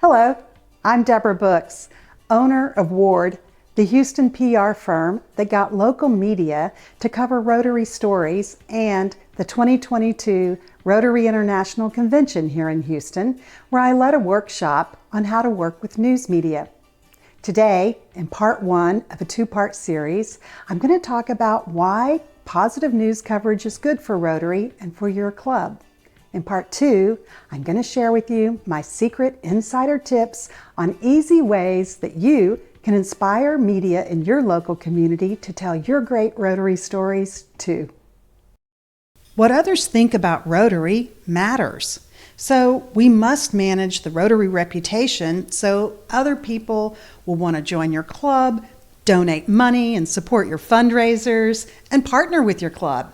Hello, I'm Deborah Buks, owner of Ward, the Houston PR firm that got local media to cover Rotary stories and the 2022 Rotary International Convention here in Houston, where I led a workshop on how to work with news media. Today, in part one of a two-part series, I'm going to talk about why positive news coverage is good for Rotary and for your club. In part two, I'm going to share with you my secret insider tips on easy ways that you can inspire media in your local community to tell your great Rotary stories too. What others think about Rotary matters. So we must manage the Rotary reputation so other people will want to join your club, donate money and support your fundraisers, and partner with your club.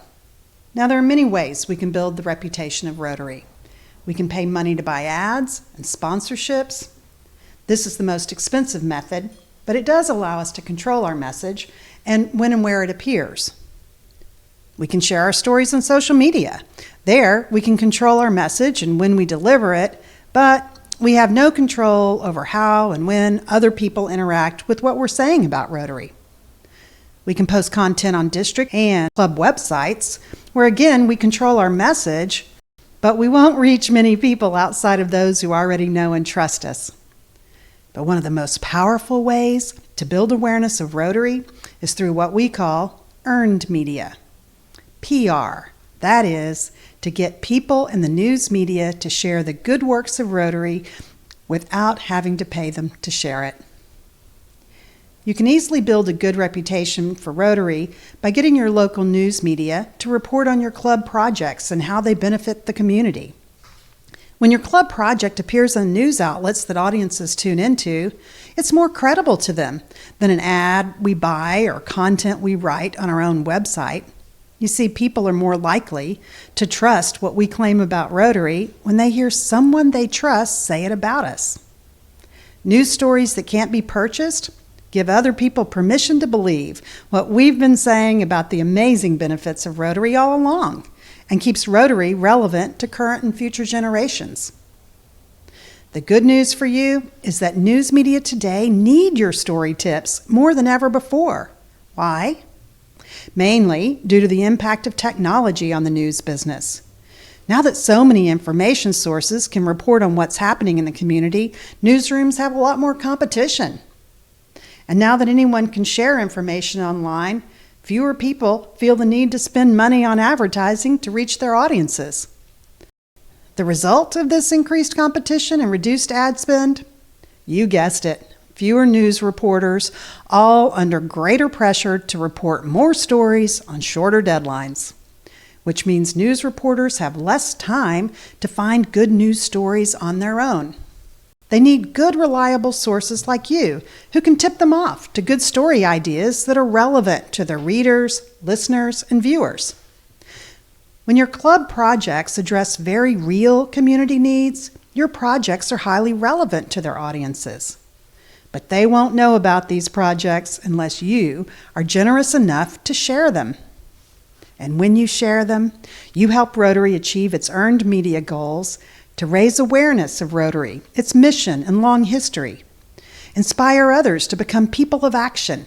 Now, there are many ways we can build the reputation of Rotary. We can pay money to buy ads and sponsorships. This is the most expensive method, but it does allow us to control our message and when and where it appears. We can share our stories on social media. There, we can control our message and when we deliver it, but we have no control over how and when other people interact with what we're saying about Rotary. We can post content on district and club websites, where again, we control our message, but we won't reach many people outside of those who already know and trust us. But one of the most powerful ways to build awareness of Rotary is through what we call earned media. PR, that is, to get people in the news media to share the good works of Rotary without having to pay them to share it. You can easily build a good reputation for Rotary by getting your local news media to report on your club projects and how they benefit the community. When your club project appears on news outlets that audiences tune into, it's more credible to them than an ad we buy or content we write on our own website. You see, people are more likely to trust what we claim about Rotary when they hear someone they trust say it about us. News stories that can't be purchased give other people permission to believe what we've been saying about the amazing benefits of Rotary all along and keeps Rotary relevant to current and future generations. The good news for you is that news media today need your story tips more than ever before. Why? Mainly due to the impact of technology on the news business. Now that so many information sources can report on what's happening in the community, newsrooms have a lot more competition. And now that anyone can share information online, fewer people feel the need to spend money on advertising to reach their audiences. The result of this increased competition and reduced ad spend? You guessed it, fewer news reporters, all under greater pressure to report more stories on shorter deadlines, which means news reporters have less time to find good news stories on their own. They need good, reliable sources like you who can tip them off to good story ideas that are relevant to their readers, listeners, and viewers. When your club projects address very real community needs, your projects are highly relevant to their audiences. But they won't know about these projects unless you are generous enough to share them. And when you share them, you help Rotary achieve its earned media goals to raise awareness of Rotary, its mission and long history, inspire others to become people of action,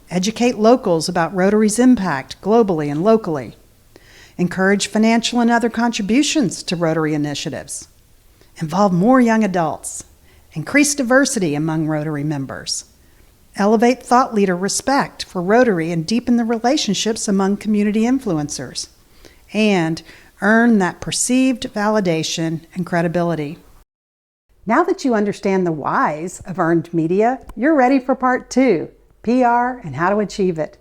educate locals about Rotary's impact globally and locally, encourage financial and other contributions to Rotary initiatives, involve more young adults, increase diversity among Rotary members, elevate thought leader respect for Rotary and deepen the relationships among community influencers, and earn that perceived validation and credibility. Now that you understand the whys of earned media, you're ready for part two, PR and how to achieve it.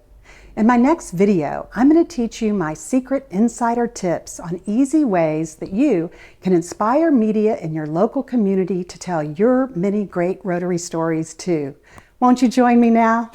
In my next video, I'm going to teach you my secret insider tips on easy ways that you can inspire media in your local community to tell your many great Rotary stories too. Won't you join me now?